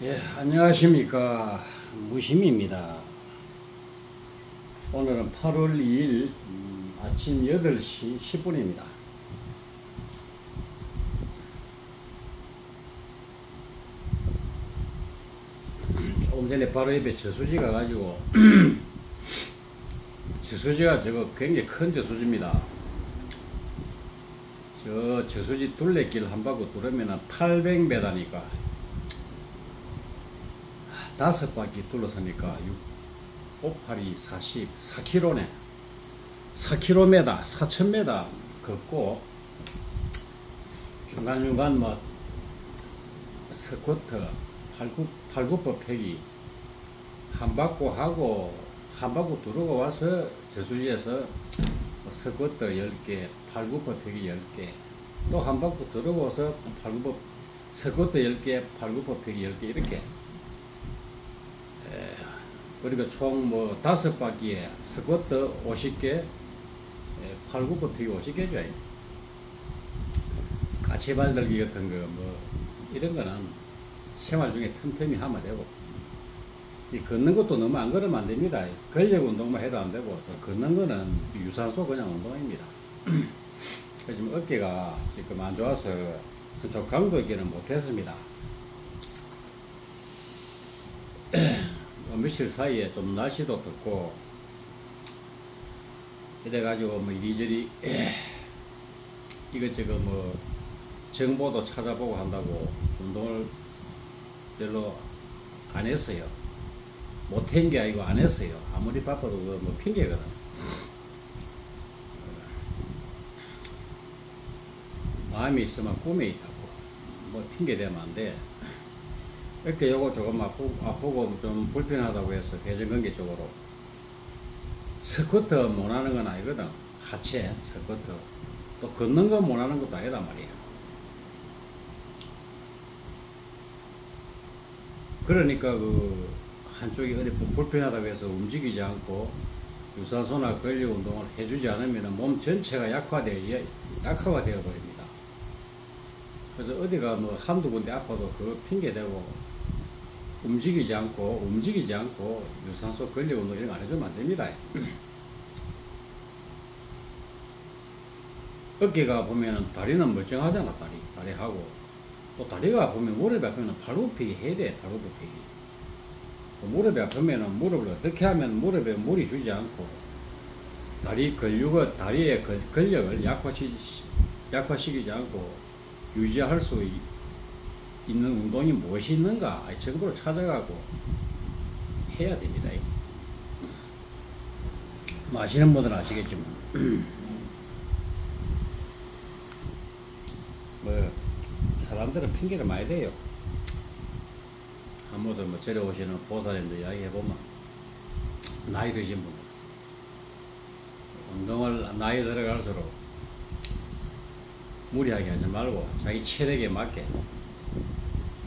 예, 안녕하십니까. 무심입니다. 오늘은 8월 2일 아침 8시 10분입니다. 조금 전에 바로 옆에 저수지가 가지고 저수지가 저거 굉장히 큰 저수지입니다. 저 저수지 둘레길 한 바퀴 돌으면 800m니까 5바퀴 둘러서니까 6, 8이 44km네. 4km, 4000m 걷고 중간중간 뭐 스쿼트, 팔굽혀 펴기 한 바퀴 하고 한 바퀴 두르고 와서 저수지에서 스쿼트 10개, 팔굽혀 펴기 10개, 또 한 바퀴 두르고 와서 스쿼트 10개, 팔굽혀 펴기 10개 이렇게. 그러니까 총 뭐 5바퀴에 스쿼트 50개, 팔굽혀 펴기 50개죠. 까치발 들기 같은 거 뭐 이런 거는 생활 중에 틈틈이 하면 되고, 이 걷는 것도 너무 안 걸으면 안 됩니다. 근력 운동만 해도 안 되고, 또 걷는 거는 유산소 그냥 운동입니다. 지금 어깨가 지금 안 좋아서 그쪽 강도 있기는 못했습니다. 며칠 사이에 좀 날씨도 덥고 이래가지고 뭐 이리저리 이것저것 뭐 정보도 찾아보고 한다고 운동을 별로 안 했어요. 못한 게 아니고 안 했어요. 아무리 바빠도 뭐 핑계거든. 마음이 있으면 꿈에 있다고 뭐 핑계 대면 안 돼. 이렇게 요거 조금 아프고 좀 불편하다고 해서 회전근개 쪽으로 스쿼트 못하는 건 아니거든. 하체 스쿼트 또 걷는 거 못하는 것도 아니단 말이야. 그러니까 그 한쪽이 어디 불편하다고 해서 움직이지 않고 유산소나 근력 운동을 해주지 않으면 몸 전체가 약화되어 버립니다. 그래서 어디가 뭐 한두 군데 아파도 그 핑계대고 움직이지 않고 유산소 근력 운동 이런 거 안 해주면 안 됩니다. 어깨가 보면은 다리는 멀쩡하잖아. 다리하고 또 다리가 보면 무릎이 아프면 팔굽혀펴기 해야 돼. 팔굽혀펴기. 무릎이 아프면은 무릎을 어떻게 하면 무릎에 무리 주지 않고 다리의 근력을 약화시키지 않고 유지할 수 있는 운동이 무엇이 있는가 정보를 찾아가고 해야 됩니다. 뭐 아시는 분들은 아시겠지만 뭐 사람들은 핑계를 많이 대요. 한 번도 뭐 저리 오시는 보살님들 이야기 해보면 나이 드신 분들 운동을 나이 들어갈수록 무리하게 하지 말고 자기 체력에 맞게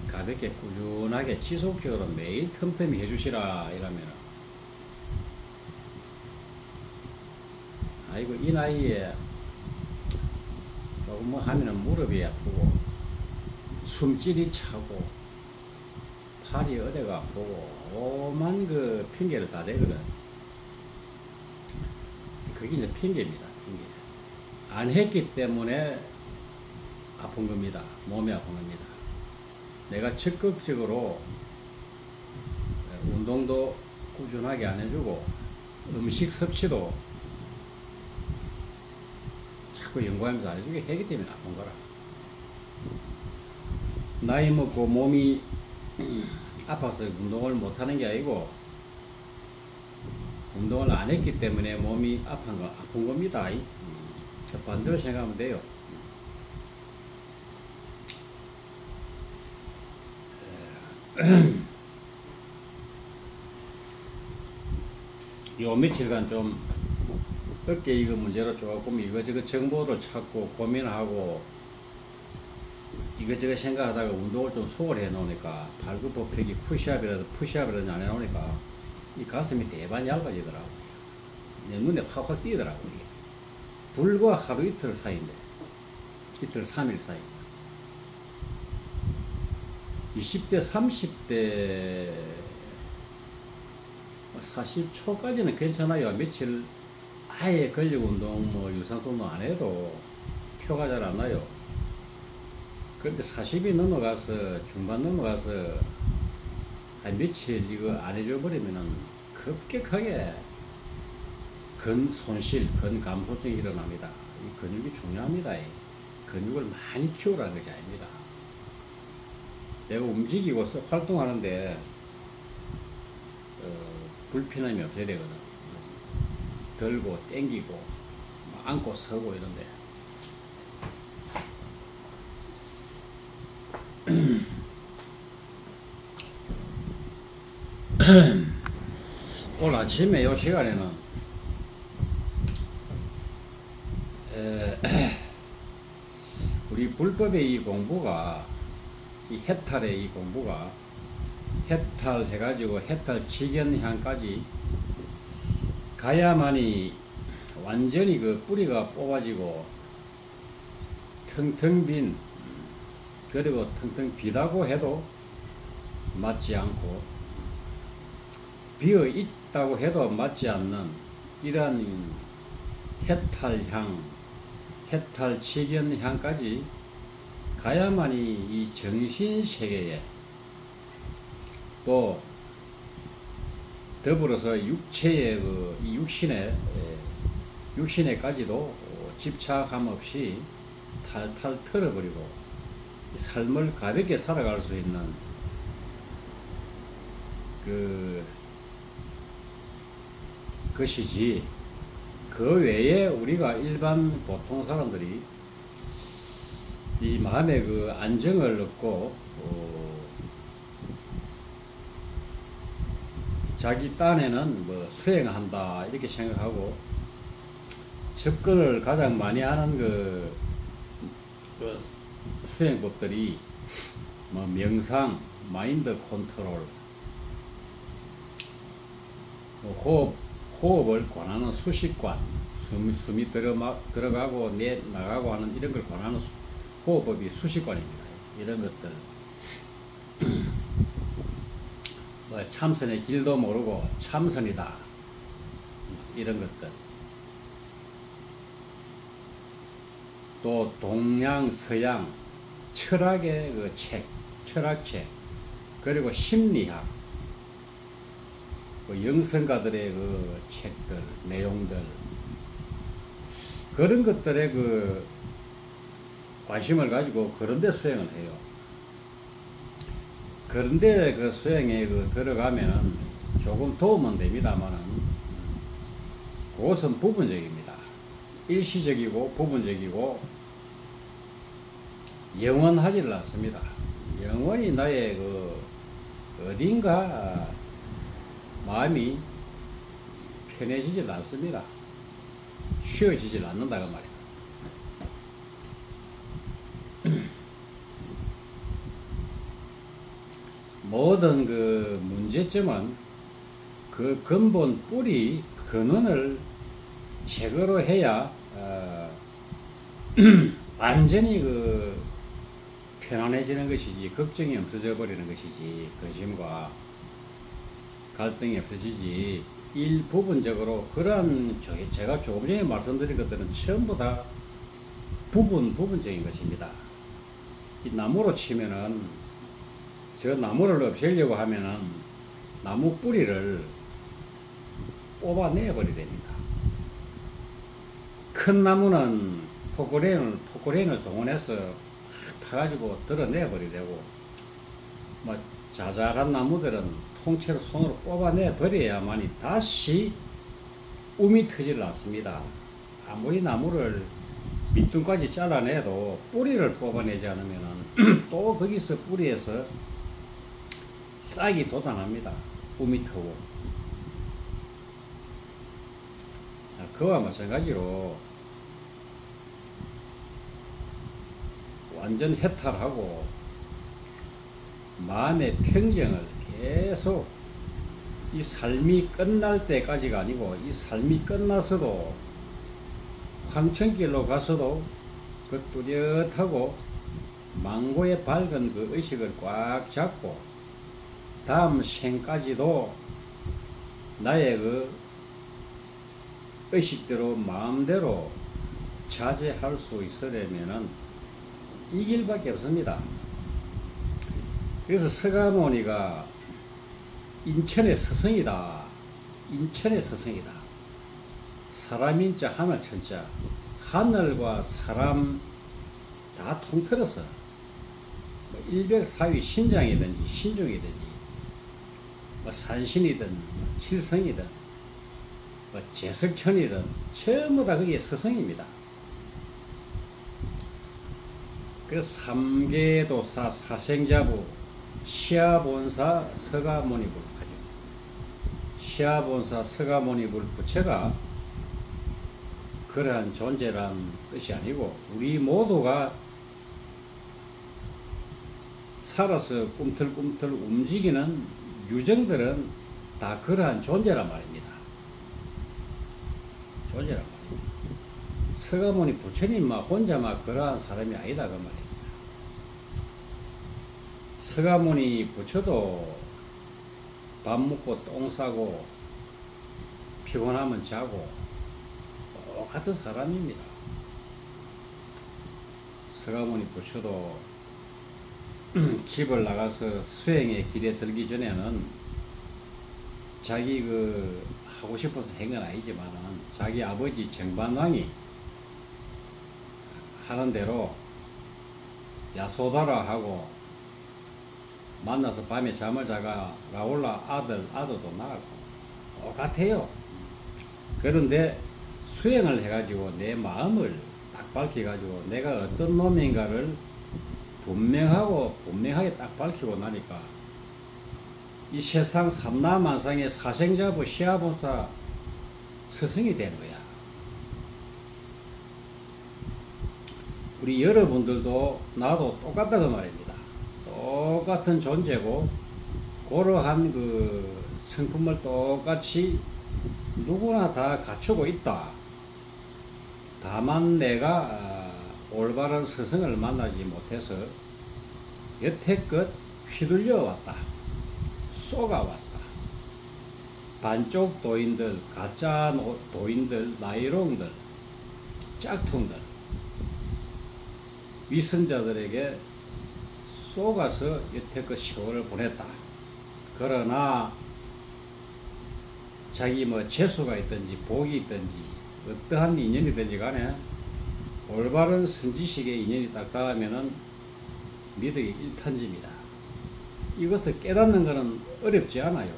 가볍게 꾸준하게 지속적으로 매일 틈틈이 해주시라 이러면 아이고 이 나이에 조금 뭐 하면은 무릎이 아프고 숨질이 차고 팔이 어디가 아프고 오만 그 핑계를 다 대거든. 그게 이제 핑계입니다. 핑계. 안 했기 때문에 아픈 겁니다. 몸이 아픈 겁니다. 내가 적극적으로 운동도 꾸준하게 안 해주고 음식 섭취도 자꾸 연구하면서 안 해주게 하기 때문에 아픈 거라. 나이 먹고 몸이 아파서 운동을 못하는 게 아니고 운동을 안 했기 때문에 몸이 아픈 겁니다. 반대로 생각하면 돼요. 요 며칠간 좀 어깨 이거 문제로 조금 이거저거 정보를 찾고 고민하고 이거저거 생각하다가 운동을 좀 수월해 놓으니까 팔굽혀 펴기 푸시업이라도 안 해 놓으니까 이 가슴이 대반 얇아지더라고요. 내 눈에 확확 띄더라고요. 불과 하루 이틀 사이인데 이틀 3일 사이 20대, 30대, 40초까지는 괜찮아요. 며칠 아예 근력 운동, 뭐 유산소는 안 해도 표가 잘 안 나요. 그런데 40이 넘어가서, 중반 넘어가서, 한 며칠 이거 안 해줘 버리면은 급격하게 근 손실, 근 감소증이 일어납니다. 이 근육이 중요합니다. 근육을 많이 키우라는 것이 아닙니다. 내가 움직이고 활동하는데 불편함이 없어야 되거든. 들고 땡기고 앉고 서고 이런데 오늘 아침에 이 시간에는 우리 불법의 이 공부가, 이 해탈의 이 공부가 해탈해가지고 해탈 직연향까지 가야만이 완전히 그 뿌리가 뽑아지고 텅텅 빈, 그리고 텅텅 비다고 해도 맞지 않고 비어 있다고 해도 맞지 않는 이러한 해탈향, 해탈 직연향까지 가야만이 이 정신세계에 또 더불어서 육체의 이 육신에까지도 집착함 없이 탈탈 털어버리고 삶을 가볍게 살아갈 수 있는 것이지, 그 외에 우리가 일반 보통 사람들이 이 마음의 그 안정을 얻고 자기 딴에는 뭐 수행한다 이렇게 생각하고 접근을 가장 많이 하는 그 수행법들이 뭐 명상, 마인드 컨트롤, 호흡을 권하는 수식관, 숨이 들어가고 나가고 하는 이런 걸 권하는 호흡법이 수식관입니다. 이런 것들. 뭐 참선의 길도 모르고 참선이다. 이런 것들. 또 동양, 서양, 철학의 그 철학책, 그리고 심리학, 영성가들의 그 책들, 내용들, 그런 것들에 그 관심을 가지고 그런데 수행을 해요. 그런데 그 수행에 들어가면은 조금 도움은 됩니다만은 그것은 부분적입니다. 일시적이고 부분적이고 영원하지를 않습니다. 영원히 나의 어딘가 마음이 편해지질 않습니다. 쉬어지질 않는다고 말이에요. 모든 그 문제점은 그 근본 뿌리 근원을 제거로 해야 완전히 편안해지는 것이지, 걱정이 없어져 버리는 것이지, 근심과 갈등이 없어지지, 일부분적으로 그러한 제가 조금 전에 말씀드린 것들은 전부 다 부분적인 것입니다. 이 나무로 치면은 저 나무를 없애려고 하면은 나무 뿌리를 뽑아내 버려야 됩니다. 큰 나무는 포크레인을 동원해서 파가지고 드러내 버려야 되고, 뭐 자잘한 나무들은 통째로 손으로 뽑아내 버려야만이 다시 움이 트질 않습니다. 아무리 나무를 밑둥까지 잘라내도 뿌리를 뽑아내지 않으면 또 거기서 뿌리에서 싹이 돋아납니다. 움이 트고. 그와 마찬가지로 완전 해탈하고 마음의 평정을 계속 이 삶이 끝날 때까지가 아니고, 이 삶이 끝나서도 황천길로 가서도 그 뚜렷하고 망고의 밝은 그 의식을 꽉 잡고 다음 생까지도 나의 그 의식대로 마음대로 자제할 수 있으려면은 이 길밖에 없습니다. 그래서 서가모니가 인천의 스승이다. 인천의 스승이다. 사람인자 하늘천자, 하늘과 사람 다 통틀어서 일백사위 신장이든지 신중이든지 산신이든 실성이든 제석천이든 전부 다 그게 스승입니다. 그래서 삼계도사 사생자부 시아본사 서가모니불 하죠. 시아본사 서가모니불 부처가 그러한 존재란 뜻이 아니고 우리 모두가 살아서 꿈틀꿈틀 움직이는 유정들은 다 그러한 존재란 말입니다. 존재란 말입니다. 서가모니 부처님만 혼자만 그러한 사람이 아니다 그 말입니다. 서가모니 부처도 밥 먹고 똥 싸고 피곤하면 자고 똑같은 사람입니다. 서가모니 부처도 집을 나가서 수행의 길에 들기 전에는 자기 그 하고 싶어서 한 건 아니지만은 자기 아버지 정반왕이 하는 대로 야소다라하고 만나서 밤에 잠을 자가 라올라 아들도 낳았고 똑같아요. 그런데 수행을 해가지고 내 마음을 딱 밝혀가지고 내가 어떤 놈인가를 분명하게 딱 밝히고 나니까 이 세상 삼라만상의 사생자부 시아본사 스승이 된 거야. 우리 여러분들도 나도 똑같다고 말입니다. 똑같은 존재고 그러한 그 성품을 똑같이 누구나 다 갖추고 있다. 다만 내가 올바른 스승을 만나지 못해서 여태껏 휘둘려 왔다. 쏘가왔다. 반쪽 도인들, 가짜 도인들, 나이롱들, 짝퉁들, 위선자들에게 쏘가서 여태껏 세월을 보냈다. 그러나 자기 뭐 재수가 있든지 복이 있든지 어떠한 인연이든지 간에 올바른 선지식의 인연이 딱 닿으면은 미덕이 일탄집니다. 이것을 깨닫는 것은 어렵지 않아요.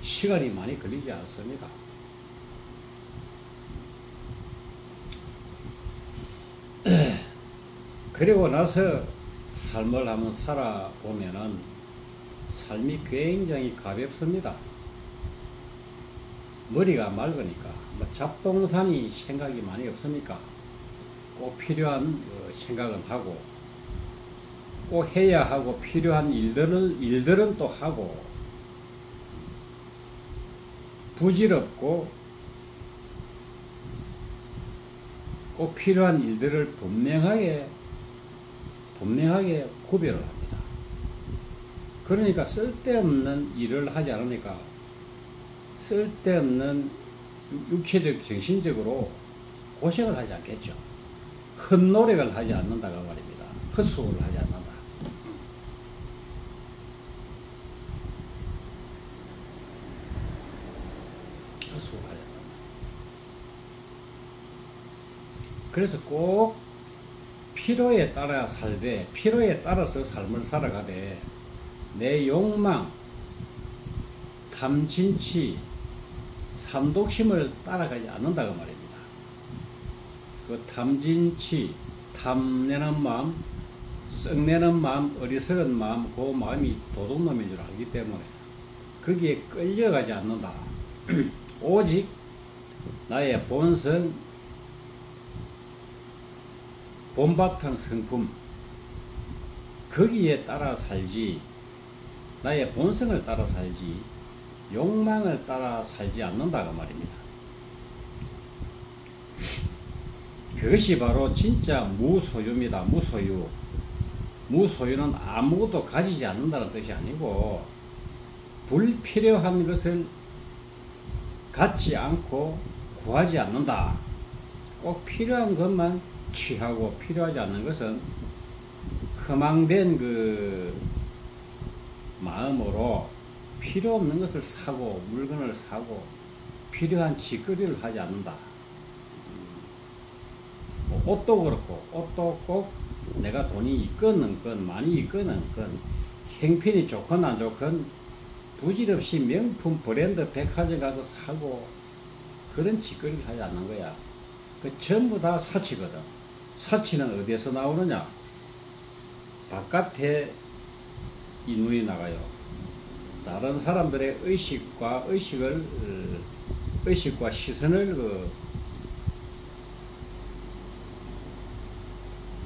시간이 많이 걸리지 않습니다. 그리고 나서 삶을 한번 살아보면은 삶이 굉장히 가볍습니다. 머리가 맑으니까 뭐 잡동사니 생각이 많이 없으니까 꼭 필요한 생각은 하고 꼭 해야 하고 필요한 일들은 또 하고 부질없고 꼭 필요한 일들을 분명하게 구별을 합니다. 그러니까 쓸데없는 일을 하지 않으니까 쓸데없는 육체적 정신적으로 고생을 하지 않겠죠. 헛노력을 하지 않는다고 말입니다. 헛수고를 하지 않는다. 헛수고를 하지 않는다. 그래서 꼭 필요에 따라 살되 필요에 따라서 삶을 살아가되 내 욕망, 탐진치, 삼독심을 따라가지 않는다고 말입니다. 그 탐진치, 탐내는 마음, 썩내는 마음, 어리석은 마음, 그 마음이 도둑놈인 줄 알기 때문에 거기에 끌려가지 않는다. 오직 나의 본성, 본바탕 성품, 거기에 따라 살지, 나의 본성을 따라 살지, 욕망을 따라 살지 않는다고 말입니다. 그것이 바로 진짜 무소유입니다. 무소유. 무소유는 아무것도 가지지 않는다는 뜻이 아니고 불필요한 것을 갖지 않고 구하지 않는다. 꼭 필요한 것만 취하고 필요하지 않는 것은 허망된 그 마음으로 필요 없는 것을 사고 물건을 사고 필요한 짓거리를 하지 않는다. 옷도 그렇고 옷도 꼭 내가 돈이 있거든 건 많이 있거든 건 형편이 좋건 안 좋건 부질없이 명품 브랜드 백화점 가서 사고 그런 짓거리를 하지 않는 거야. 그 전부 다 사치거든. 사치는 어디에서 나오느냐? 바깥에 이 눈이 나가요. 다른 사람들의 의식과 시선을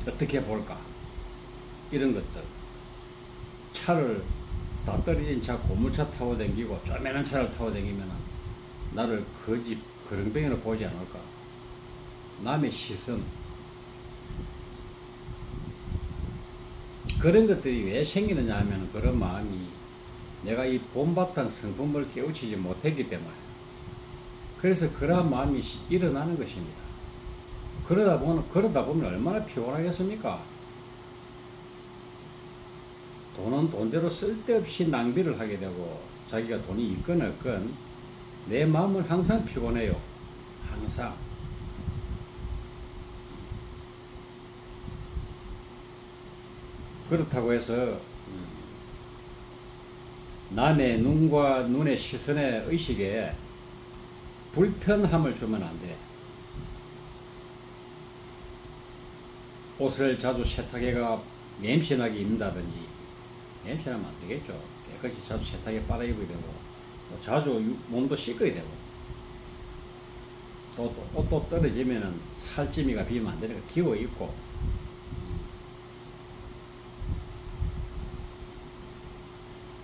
어떻게 볼까? 이런 것들. 차를 다 떨어진 차, 고무차 타고 다니고 쪼매난 차를 타고 다니면 나를 거지 그렁뱅이로 보지 않을까? 남의 시선. 그런 것들이 왜 생기느냐 하면 그런 마음이 내가 이 본바탕 성품을 깨우치지 못했기 때문에 그래서 그러한 마음이 일어나는 것입니다. 그러다 보면 얼마나 피곤하겠습니까? 돈은 돈대로 쓸데없이 낭비를 하게 되고 자기가 돈이 있건 없건 내 마음은 항상 피곤해요. 항상. 그렇다고 해서 남의 눈과 눈의 시선의 의식에 불편함을 주면 안 돼. 옷을 자주 세탁해가 냄새나게 입는다든지 냄새나면 안 되겠죠. 깨끗이 자주 세탁해 빨아 입어야 되고 또 자주 몸도 씻어야 되고 또 옷도 떨어지면은 살찌미가 비면 안 되니까 기워 입고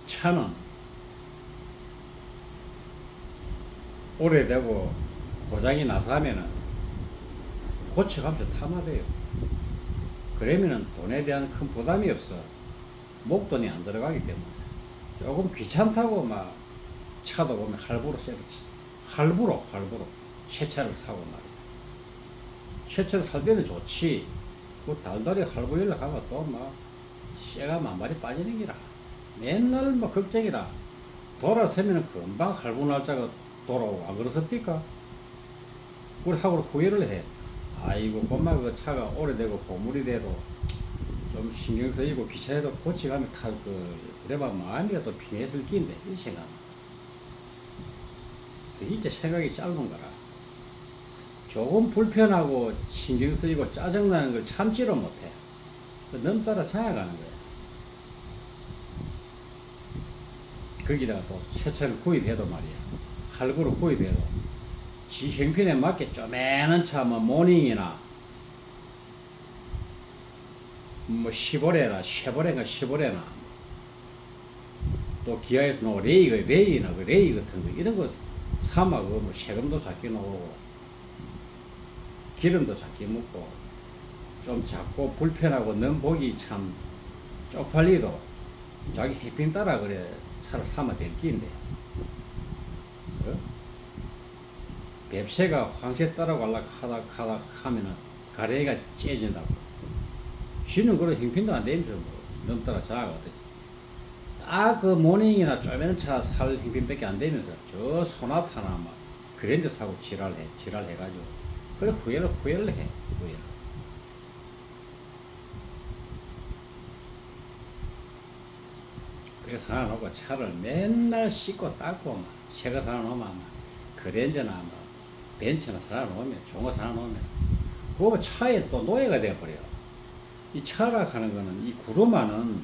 차는 오래되고 고장이 나서 하면은 고쳐가면서 타면 돼요. 그러면은 돈에 대한 큰 부담이 없어. 목돈이 안 들어가기 때문에. 조금 귀찮다고 막 차도 보면 할부로 세겠지. 할부로 새 차를 사고 말이야. 새 차를 살 때는 좋지. 그 달달이 할부 연락하면 또 막 쇠가 만발이 빠지는 기라. 맨날 뭐 걱정이라. 돌아서면은 금방 할부 날짜가 돌아오고 안 그렇습니까? 우리 하고 후회를 해. 아이고 엄마 그 차가 오래되고 고물이 돼도 좀 신경 쓰이고 귀찮아도 고치가면 그래봐 마음이 또 피했을 끼인데 이 생각. 진짜 생각이 짧은 거라. 조금 불편하고 신경 쓰이고 짜증나는 걸 참지를 못해. 넘따라 장악하는 거야. 거기다가 또 새 차를 구입해도 말이야. 할부로 구입해도 지 형편에 맞게 쪼매는 차, 뭐 모닝이나 뭐 시보레나 쉐보레가 시보레나 또 기아에서 나온 레이나 그 레이 같은 거 이런 거 사면 뭐 세금도 작게 나오고 기름도 작게 묻고 좀 작고 불편하고 너무 보기 참 쪽팔리도 자기 해핑 따라 그래 차를 사면 될 끼인데 뱁새가 황새 따라가려고 하다 하면은 가래가 째진다고. 쥐는 그런 형편도 안 되면서 뭐 넘따라 자아가듯이. 딱 그 모닝이나 쪼매는 차 살 형편밖에 안 되면서 저 소나타나 막 그랜저 사고 지랄해가지고. 그래 후회를 해. 그래서 하나 놓고 차를 맨날 씻고 닦고 막 새거 사나 놓으면 그랜저나 뭐 벤츠나 사나 놓으면 좋은 거 사나 놓으면 그거 차에 또 노예가 되어버려. 이 차라 하는 거는 이 구루마는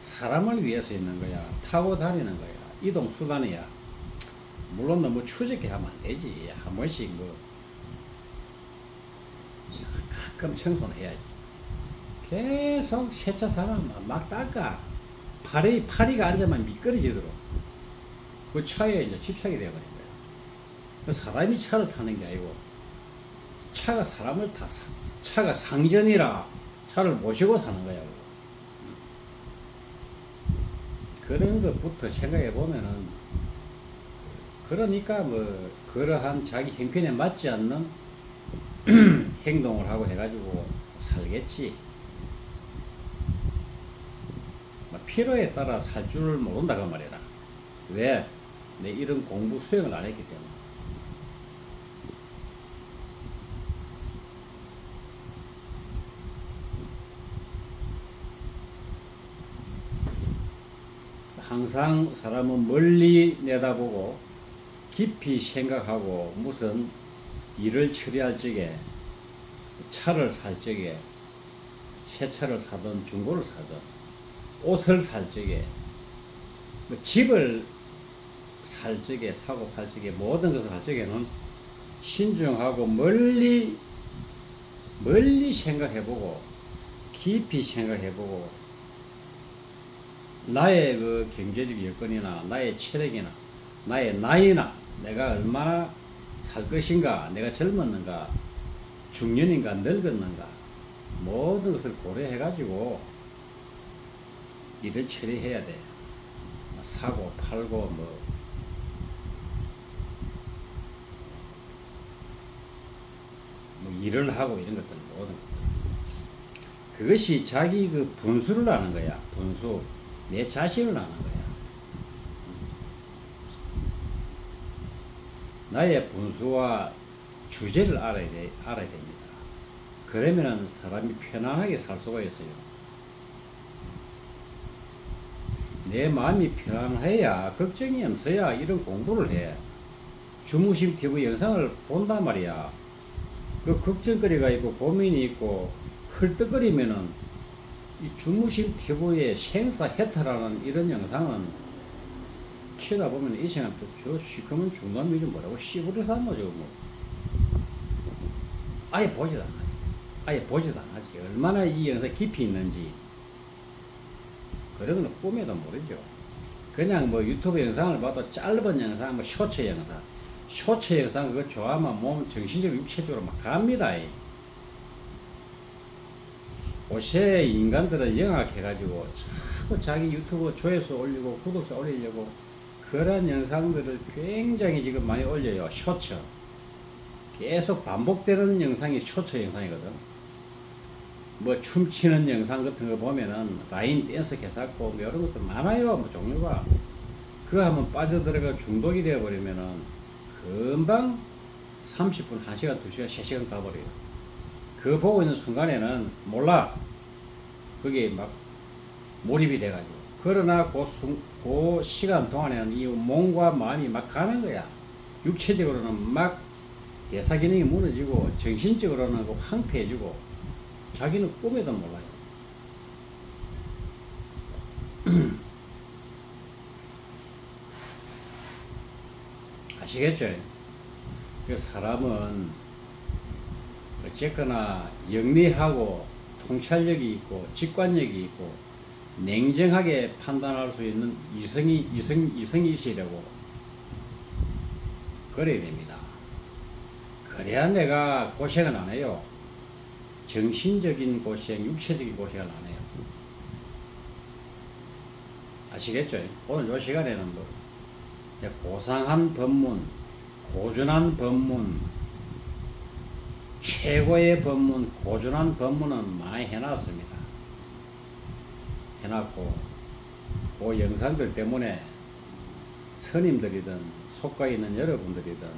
사람을 위해서 있는 거야. 타고 다니는 거야. 이동수단이야. 물론 너무 추적해 하면 안 되지. 한 번씩 뭐 가끔 청소는 해야지. 계속 세차 사람 막 닦아. 파리가 앉아만 미끄러지도록 그 차에 이제 집착이 되어버린 거야. 그 사람이 차를 타는 게 아니고 차가 사람을 타서 차가 상전이라 차를 모시고 사는 거야. 그런 것부터 생각해 보면은, 그러니까 뭐 그러한 자기 형편에 맞지 않는 행동을 하고 해가지고 살겠지. 필요에 따라 살 줄을 모른다 그 말이다. 왜? 내 이런 공부 수행을 안 했기 때문에. 항상 사람은 멀리 내다보고 깊이 생각하고, 무슨 일을 처리할 적에, 차를 살 적에, 새 차를 사든 중고를 사든, 옷을 살 적에, 집을 살 적에, 사고 팔 적에, 모든 것을 할 적에는 신중하고 멀리 생각해보고 깊이 생각해보고, 나의 그 경제적 여건이나 나의 체력이나 나의 나이나 내가 얼마나 살 것인가, 내가 젊었는가, 중년인가, 늙었는가, 모든 것을 고려해 가지고 일을 처리해야 돼. 사고 팔고 뭐 일을 하고 이런 것들, 모든 것들. 그것이 자기 그 분수를 아는 거야. 분수. 내 자신을 아는 거야. 나의 분수와 주제를 알아야 됩니다. 그러면은 사람이 편안하게 살 수가 있어요. 내 마음이 편안해야, 걱정이 없어야 이런 공부를 해. 주무심 TV 영상을 본단 말이야. 그 걱정거리가 있고 고민이 있고 헐떡거리면은 이 주무심 TV의 생사 해탈하는 이런 영상은 치다보면 이 시간 저 시커먼 중간미를 뭐라고 씨부리 삼노죠. 뭐 아예 보지도 않아요. 아예 보지도 않았지. 얼마나 이 영상이 깊이 있는지 그런 건 꿈에도 모르죠. 그냥 뭐 유튜브 영상을 봐도 짧은 영상, 뭐 쇼츠 영상 그거 좋아하면 몸 정신적 육체적으로 막 갑니다. 요새 인간들은 영악해가지고 자꾸 자기 유튜브 조회수 올리고 구독자 올리려고 그런 영상들을 굉장히 지금 많이 올려요. 쇼츠. 계속 반복되는 영상이 쇼츠 영상이거든. 뭐 춤추는 영상 같은 거 보면은 라인 댄스 개사고 뭐 이런 것도 많아요. 뭐 종류가. 그거 한번 빠져들어가 중독이 되어버리면은 금방 30분, 1시간, 2시간, 3시간 가버려요. 그거 보고 있는 순간에는 몰라. 그게 막 몰입이 돼가지고. 그러나 그 시간 동안에는 이 몸과 마음이 막 가는 거야. 육체적으로는 막 대사기능이 무너지고 정신적으로는 황폐해지고 자기는 꿈에도 몰라요. 아시겠죠? 그 사람은 어쨌거나 영리하고 통찰력이 있고 직관력이 있고 냉정하게 판단할 수 있는 이성이 있으려고 그래야 됩니다. 그래야 내가 고생을 안 해요. 정신적인 고생, 육체적인 고생을 안 해요. 아시겠죠? 오늘 이 시간에는 뭐 고상한 법문, 고준한 법문, 최고의 법문, 고준한 법문은 많이 해놨습니다. 해놨고 그 영상들 때문에 스님들이든 속가 있는 여러분들이든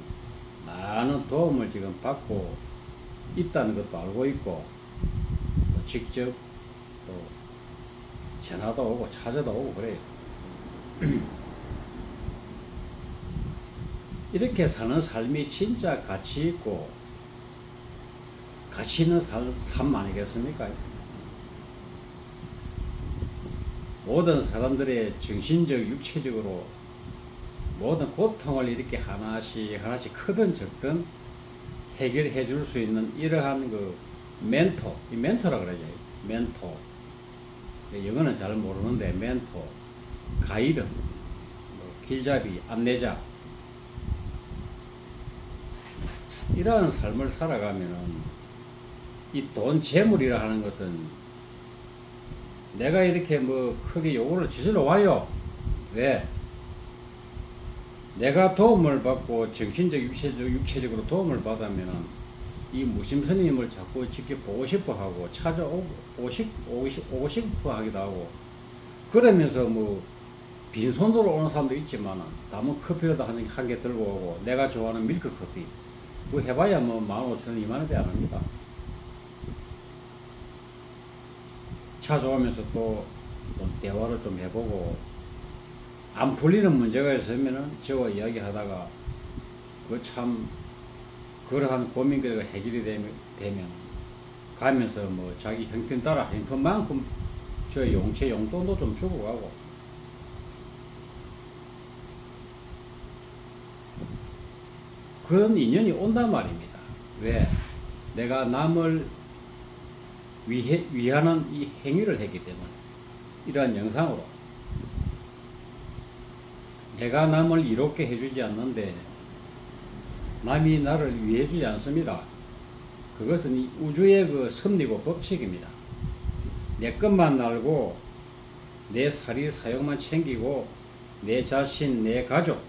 많은 도움을 지금 받고 있다는 것도 알고 있고, 또 직접 또 전화도 오고 찾아도 오고 그래요. 이렇게 사는 삶이 진짜 가치 있고 가치 있는 삶 아니겠습니까? 모든 사람들의 정신적, 육체적으로 모든 고통을 이렇게 하나씩 크든 적든 해결해 줄 수 있는 이러한 그 멘토, 이 멘토라 그러죠. 멘토. 영어는 잘 모르는데 멘토, 가이드, 뭐 길잡이, 안내자. 이러한 삶을 살아가면은 이 돈, 재물이라 하는 것은 내가 이렇게 뭐 크게 요구를 지질러 와요. 왜? 내가 도움을 받고 정신적, 육체적으로 도움을 받으면은 이 무심스님을 자꾸 직접 보고 싶어 하고 오고 싶어 하기도 하고 그러면서 뭐 빈손으로 오는 사람도 있지만 남은 커피라도 한 개 들고 오고 내가 좋아하는 밀크 커피 그거 해봐야 뭐 15,000원, 20,000원대 안 합니다. 찾아오면서 또 대화를 좀 해보고 안 풀리는 문제가 있으면은 저와 이야기하다가 그 참 그러한 고민거리가 해결이 되면 가면서 뭐 자기 형편 따라 형편만큼 저 용체 용돈도 좀 주고 가고 그런 인연이 온단 말입니다. 왜? 내가 남을 위하는 이 행위를 했기 때문에 이러한 영상으로 내가 남을 이롭게 해주지 않는데 남이 나를 위해주지 않습니다. 그것은 이 우주의 그 섭리고 법칙입니다. 내 것만 알고 내 사리 사욕만 챙기고 내 자신, 내 가족,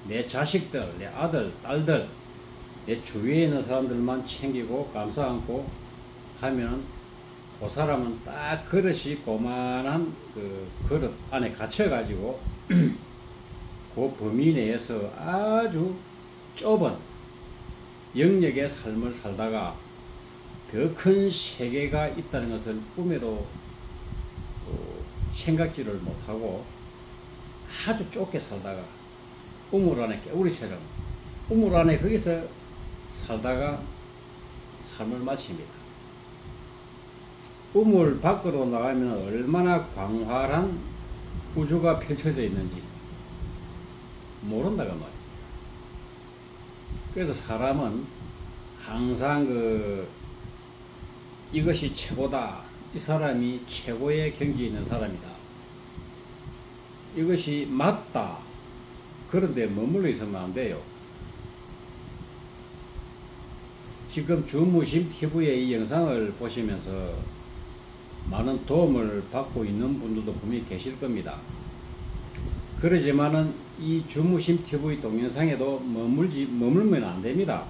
내 자식들, 내 아들, 딸들, 내 주위에 있는 사람들만 챙기고 감사 안고 하면 그 사람은 딱 그릇이 고만한 그 그릇 안에 갇혀가지고 그 범위 내에서 아주 좁은 영역의 삶을 살다가 더 큰 세계가 있다는 것을 꿈에도 생각지를 못하고 아주 좁게 살다가 우물 안에 개구리처럼 우물 안에 거기서 살다가 삶을 마칩니다. 우물 밖으로 나가면 얼마나 광활한 우주가 펼쳐져 있는지 모른다고 말이에요. 그래서 사람은 항상 이것이 최고다. 이 사람이 최고의 경지에 있는 사람이다. 이것이 맞다. 그런데 머물러 있으면 안 돼요. 지금 주무심TV의 이 영상을 보시면서 많은 도움을 받고 있는 분들도 분명히 계실 겁니다. 그러지만은 이 주무심TV 동영상에도 머물면 안 됩니다.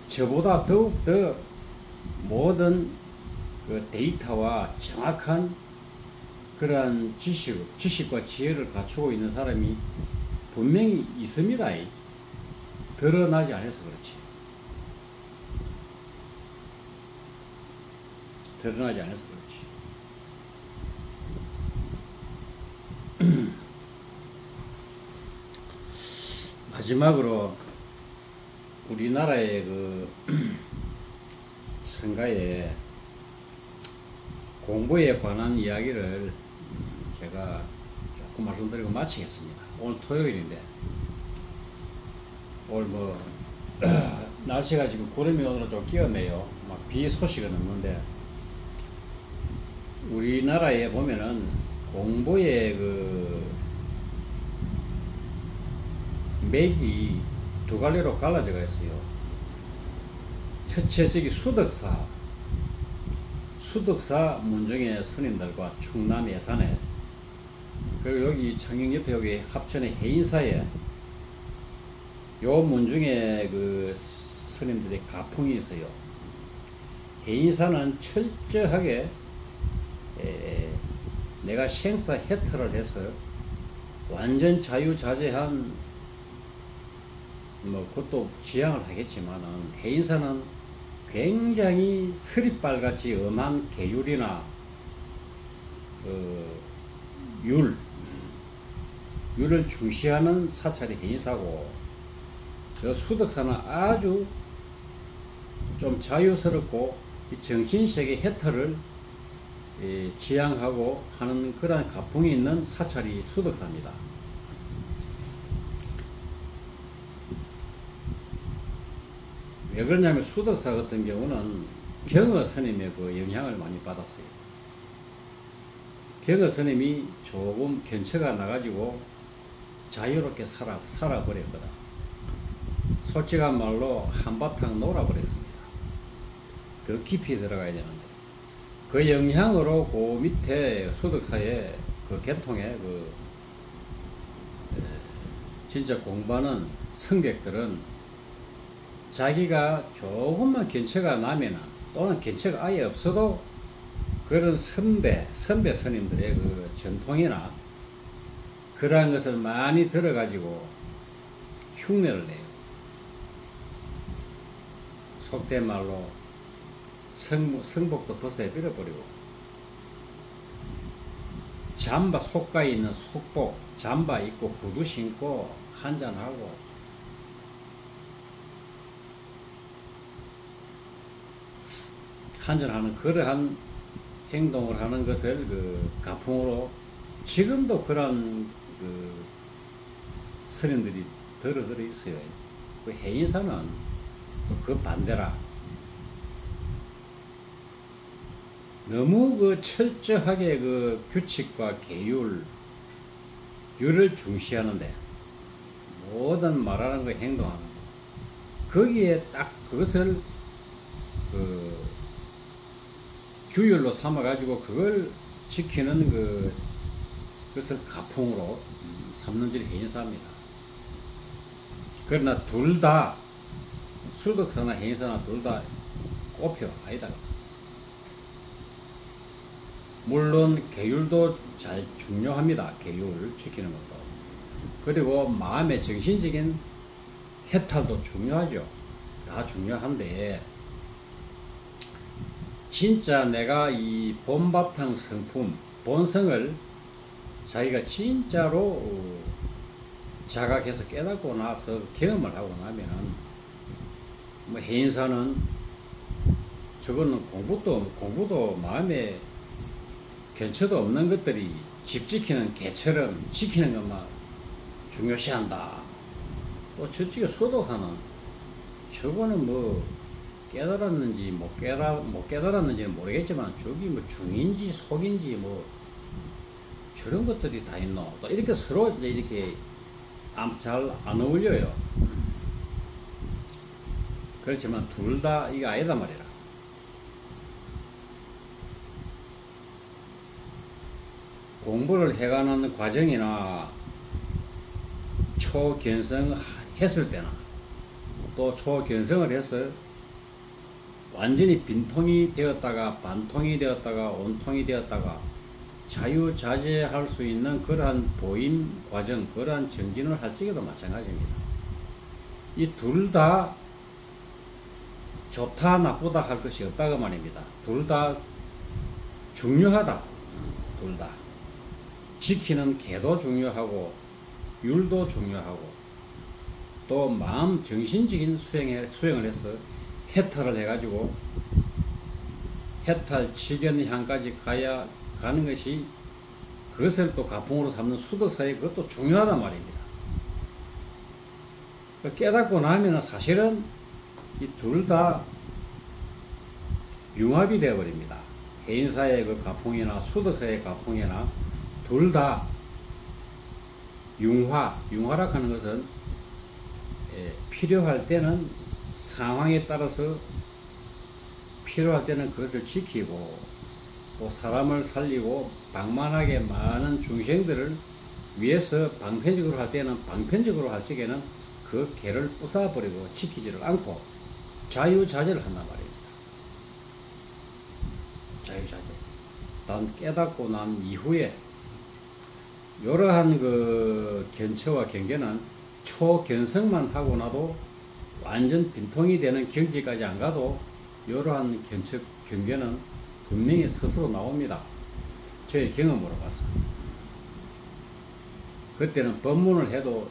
저보다 더욱 더 모든 그 데이터와 정확한 그러한 지식과 지혜를 갖추고 있는 사람이 분명히 있습니다. 드러나지 않아서 그렇지. 드러나지 않아서 그렇지. 마지막으로 우리나라의 그 성가에 공부에 관한 이야기를 제가 조금 말씀드리고 마치겠습니다. 오늘 토요일인데 오늘 뭐 날씨가 지금 구름이 오늘 좀 끼어매요. 막 비 소식은 없는데 우리나라에 보면은 공부의 그 맥이 두 갈래로 갈라져가 있어요. 첫째 저기 수덕사 문중의 스님들과 충남 예산에 그리고 여기 창녕 옆에 여기 합천의 해인사에 요 문중에 그 스님들의 가풍이 있어요. 해인사는 철저하게 내가 생사 해탈을 해서 완전 자유자재한 뭐 그것도 지향을 하겠지만은 해인사는 굉장히 서리빨같이 엄한 계율이나 율을 중시하는 사찰이 해인사고 저 수덕사는 아주 좀 자유스럽고 정신세계 해탈을 지향하고 하는 그런 가풍이 있는 사찰이 수덕사입니다. 왜 그러냐면 수덕사 같은 경우는 경어 스님의 그 영향을 많이 받았어요. 경어 스님이 조금 견처가 나가지고 자유롭게 살아버렸거든. 솔직한 말로 한바탕 놀아버렸습니다. 더 깊이 들어가야 되는데 그 영향으로 그 밑에 수덕사의 그 계통의 그 진짜 공부하는 성객들은 자기가 조금만 견처가 나면은 또는 견처가 아예 없어도 그런 선배 스님들의 그 전통이나 그러한 것을 많이 들어가지고 흉내를 내요. 속된 말로 성복도 벗어 빌어버리고, 잠바 속가에 있는 속복 잠바 입고 구두 신고 한잔하고, 한잔하는 그러한 행동을 하는 것을 그 가풍으로 지금도 그런 그 스님들이 들어 있어요. 그 해인사는 그 반대라. 너무 그 철저하게 그 규칙과 율을 중시하는데, 모든 말하는 거 행동하는 거, 거기에 딱 그것을 그 규율로 삼아 가지고 그걸 지키는 그것을 가풍으로 삼는 줄이 해인사입니다. 그러나 둘 다 수덕사나 해인사나 둘 다 꼽혀 아니다. 물론 계율도 잘 중요합니다. 계율 지키는 것도. 그리고 마음의 정신적인 해탈도 중요하죠. 다 중요한데, 진짜 내가 이 본바탕 성품, 본성을 자기가 진짜로 자각해서 깨닫고 나서 경험을 하고 나면은, 뭐 해인사는 저거는 공부도 마음에 견처도 없는 것들이 집 지키는 개처럼 지키는 것만 중요시한다. 또 저쪽에 수도사는 저거는 뭐 깨달았는지 못 깨달았는지는 모르겠지만 저기 뭐 중인지 속인지 뭐 저런 것들이 다 있노. 또 이렇게 서로 이제 이렇게 잘 안 어울려요. 그렇지만 둘 다 이게 아니다 말이라. 공부를 해가는 과정이나 초견성 했을 때나 또 초견성을 해서 완전히 빈통이 되었다가 반통이 되었다가 온통이 되었다가 자유자재할 수 있는 그러한 보임 과정, 그러한 정진을 할 적에도 마찬가지입니다. 이 둘 다 좋다 나쁘다 할 것이 없다고 말입니다. 둘 다 중요하다. 둘 다 지키는 계도 중요하고 율도 중요하고, 또 마음 정신적인 수행을 해서 해탈을 해가지고 해탈 직연향까지 가는 것이, 그것을 또 가풍으로 삼는 수덕사에 그것도 중요하단 말입니다. 깨닫고 나면 사실은 이 둘 다 융합이 되어버립니다. 해인사의 그 가풍이나 수덕사의 가풍이나 둘 다 융화라 하는 것은 필요할 때는 상황에 따라서 필요할 때는 그것을 지키고, 또 사람을 살리고 방만하게 많은 중생들을 위해서 방편적으로 할 때는 방편적으로 할 적에는 그 개를 부숴버리고 지키지를 않고 자유자재를 한단 말입니다. 자유자재. 난 깨닫고 난 이후에 이러한 그 견처와 경계는 초견성만 하고 나도 완전 빈통이 되는 경지까지 안 가도 이러한 견처 경계는 분명히 스스로 나옵니다. 저의 경험으로 봐서. 그때는 법문을 해도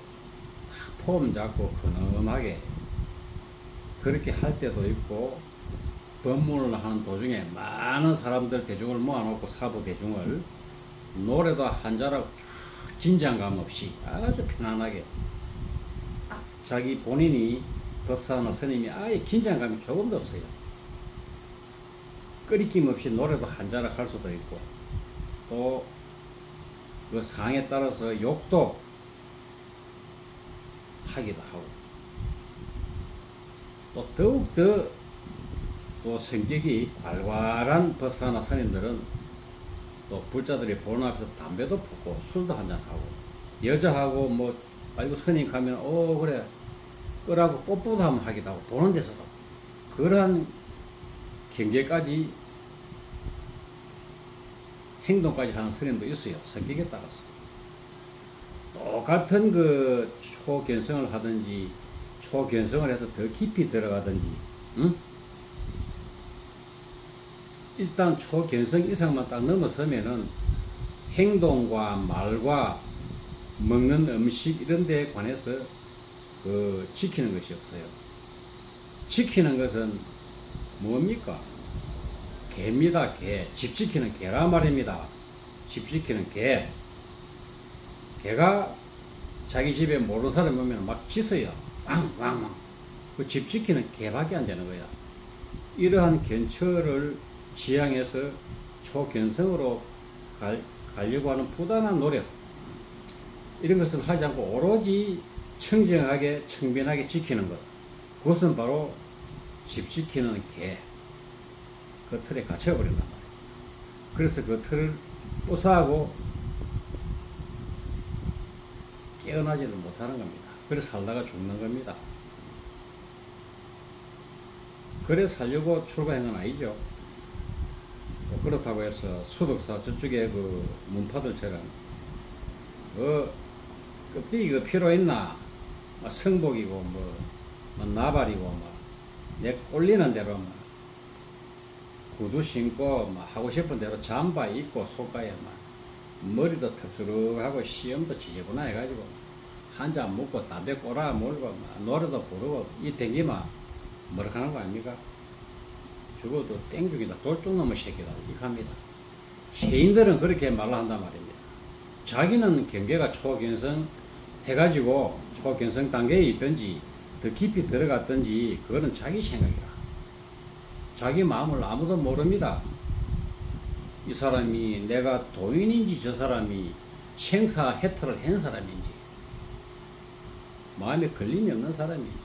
폼 잡고 근엄하게 그렇게 할 때도 있고, 법문을 하는 도중에 많은 사람들 대중을 모아놓고 사부 대중을 노래도 한자락 긴장감 없이 아주 편안하게, 자기 본인이 법사나 스님이 아예 긴장감이 조금도 없어요. 끄리낌 없이 노래도 한자락 할 수도 있고, 또 그 상에 따라서 욕도 하기도 하고, 또 더욱더 또 성격이 괄괄한 법사나 스님들은 또 불자들이 보는 앞에서 담배도 푸고 술도 한잔하고, 여자하고 뭐 아이고 스님 가면 그래 끄라고 뽀뽀도 한번 하기도 하고 보는 데서도 그러한 경계까지 행동까지 하는 스님도 있어요. 성격에 따라서. 똑같은 그 초견성을 하든지 초견성을 해서 더 깊이 들어가든지 응? 일단 초견성 이상만 딱 넘어서면은 행동과 말과 먹는 음식 이런 데에 관해서 그 지키는 것이 없어요. 지키는 것은 뭡니까? 개입니다. 개. 집 지키는 개라 말입니다. 집 지키는 개. 개가 자기 집에 모르는 사람 오면 막 짖어요. 왕왕왕. 그 집 지키는 개밖에 안 되는 거야. 이러한 견처를 지향해서 초견성으로 가려고 하는 부단한 노력, 이런 것을 하지 않고 오로지 청정하게 청변하게 지키는 것, 그것은 바로 집 지키는 개, 그 틀에 갇혀버린단 말이에요. 그래서 그 틀을 부수하고 깨어나지를 못하는 겁니다. 그래서 살다가 죽는 겁니다. 그래 살려고 출가한 건 아니죠. 그렇다고 해서 수덕사 저쪽에 그 문파들처럼 껍데기가 필요 있나? 성복이고 뭐 나발이고 내 꼴리는 대로 구두 신고 하고 싶은 대로 잠바 입고 속가에 머리도 턱수룩하고 시험도 지저분하 해가지고 한잔 먹고 담배 꼬라 몰고 노래도 부르고 이 댕기면 뭐라 하는 거 아닙니까? 죽어도 땡죽이다 돌쪽놈의 새끼다 이렇게 합니다. 세인들은 그렇게 말을 한단 말입니다. 자기는 경계가 초견성 해가지고 초견성 단계에 있든지 더 깊이 들어갔든지 그거는 자기 생각이야. 자기 마음을 아무도 모릅니다. 이 사람이 내가 도인인지 저 사람이 생사해탈을 한 사람인지 마음에 걸림이 없는 사람인지.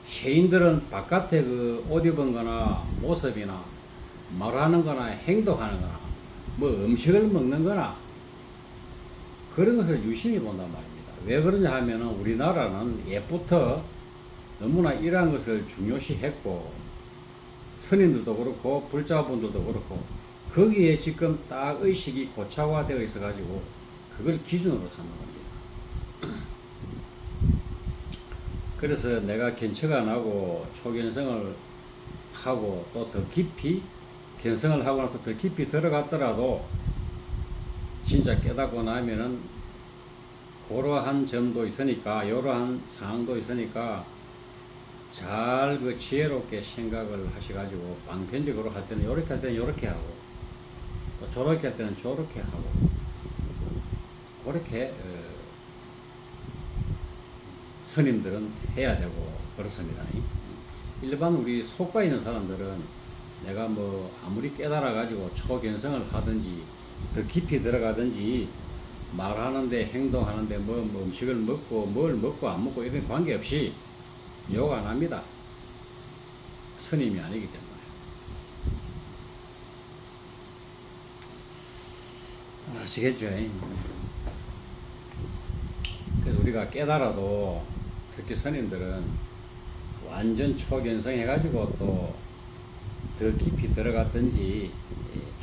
세인들은 바깥에 그 옷 입은 거나 모습이나 말하는 거나 행동하는 거나 뭐 음식을 먹는 거나 그런 것을 유심히 본단 말입니다. 왜 그러냐 하면은 우리나라는 옛부터 너무나 이러한 것을 중요시 했고 스님들도 그렇고 불자분들도 그렇고 거기에 지금 딱 의식이 고착화되어 있어 가지고 그걸 기준으로 삼는 겁니다. 그래서 내가 견처가 나고 초견성을 하고 또 더 깊이 견성을 하고 나서 더 깊이 들어갔더라도 진짜 깨닫고 나면은 그러한 점도 있으니까 이러한 상황도 있으니까 잘 그 지혜롭게 생각을 하셔가지고 방편적으로 할 때는 이렇게 할 때는 이렇게 하고 또 저렇게 할 때는 저렇게 하고 그렇게 스님들은 해야 되고 그렇습니다. 일반 우리 속가 있는 사람들은 내가 뭐 아무리 깨달아 가지고 초견성을 하든지 더 깊이 들어가든지 말하는데 행동하는데 뭐 음식을 먹고 뭘 먹고 안 먹고 이런 관계없이 욕 안 합니다. 스님이 아니기 때문에. 아시겠죠? 그래서 우리가 깨달아도 특히 스님들은 완전 초견성 해가지고 또 더 깊이 들어갔든지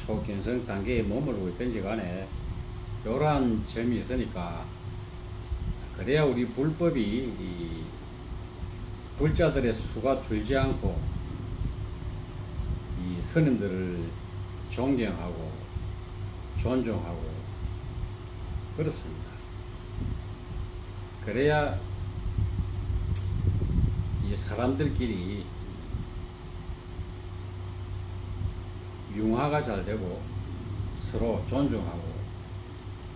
초견성 단계에 머물고 있든지 간에 이러한 점이 있으니까 그래야 우리 불법이 불자들의 수가 줄지 않고 이 스님들을 존경하고 존중하고 그렇습니다. 그래야 이 사람들끼리 융화가 잘 되고 서로 존중하고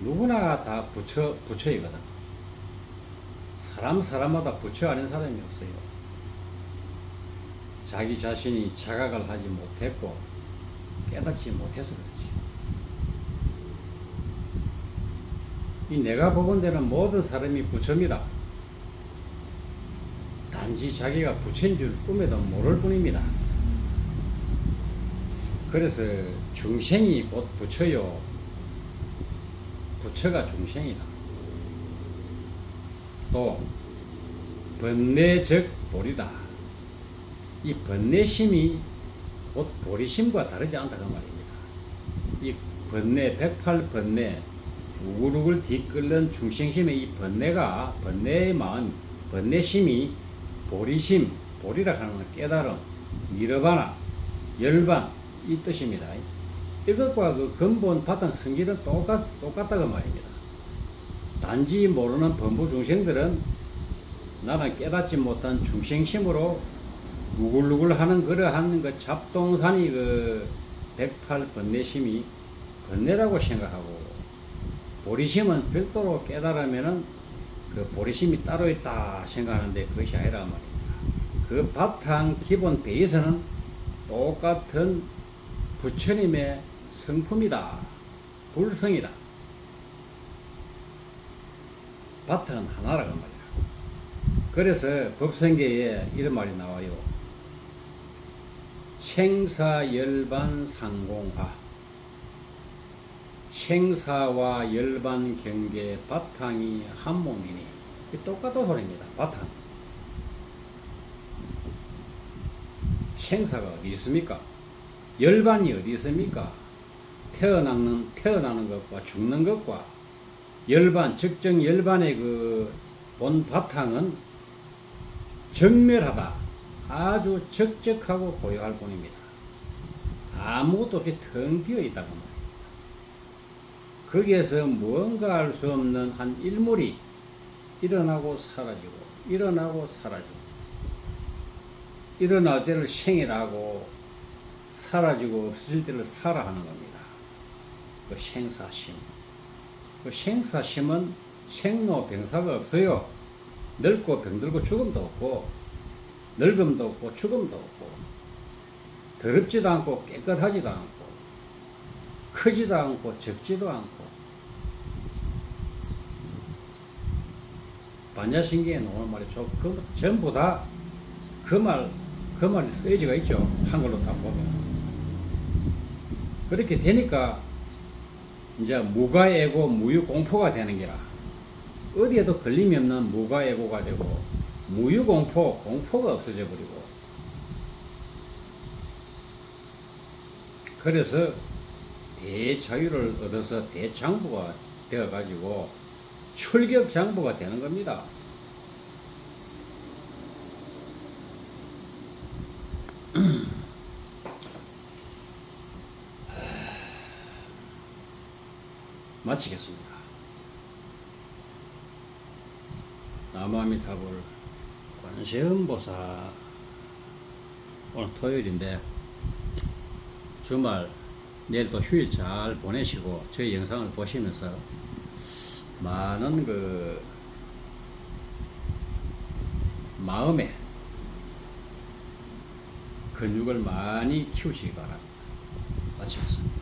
누구나 다 부처이거든. 사람마다 부처 아닌 사람이 없어요. 자기 자신이 자각을 하지 못했고 깨닫지 못해서 그렇지. 이 내가 보건대는 모든 사람이 부처입니다. 단지 자기가 부처인 줄 꿈에도 모를 뿐입니다. 그래서 중생이 곧 부처요. 부처가 중생이다. 또 번뇌적 보리다. 이 번뇌심이 곧 보리심과 다르지 않다 그 말입니다. 이 번뇌, 108번뇌, 우글우글 뒤끓는 중생심의 이 번뇌가, 번뇌의 마음, 번뇌심이 보리심, 보리라 하는 깨달음, 니르바나, 열반 이 뜻입니다. 이것과 그 근본 바탕 성질은 똑같다고 말입니다. 단지 모르는 범부 중생들은 나는 깨닫지 못한 중생심으로 누굴누굴 하는 그러한 그 잡동산이 그 108번뇌심이 번뇌라고 생각하고, 보리심은 별도로 깨달으면은 그 보리심이 따로 있다 생각하는데 그것이 아니라 말입니다. 그 바탕 기본 베이스는 똑같은 부처님의 성품이다. 불성이다. 바탕은 하나라고 말이야. 그래서 법성계에 이런 말이 나와요. 생사열반상공하. 생사와 열반 경계 바탕이 한 몸이니. 똑같은 소리입니다. 바탕. 생사가 어디 있습니까? 열반이 어디 있습니까? 태어나는 것과 죽는 것과 열반, 적정 열반의 그 본 바탕은 정멸하다. 아주 적적하고 고요할 뿐입니다. 아무것도 없이 텅 비어 있다고 말입니다. 거기에서 무언가 알 수 없는 한 일물이 일어나고 사라지고, 일어나고 사라지고, 일어날 때를 생이라고, 사라지고 없어질 때를 사라 하는 겁니다. 그 생사심. 그 생사심은 생로병사가 없어요. 늙고 병들고 죽음도 없고, 늙음도 없고 죽음도 없고, 더럽지도 않고 깨끗하지도 않고, 크지도 않고 적지도 않고. 반야신경에 나오는 말이죠. 전부 다 그 말이 쓰여지가 있죠. 한글로 다 보면. 그렇게 되니까 이제 무가애고 무유공포가 되는 게라. 어디에도 걸림이 없는 무가애고가 되고, 무유공포, 공포가 없어져 버리고. 그래서 대자유를 얻어서 대장부가 되어가지고 출격장부가 되는 겁니다. 마치겠습니다. 나무아미타불 관세음보살, 오늘 토요일인데 주말 내일 또 휴일 잘 보내시고 저희 영상을 보시면서 많은 그 마음의 근육을 많이 키우시기 바랍니다. 마치겠습니다.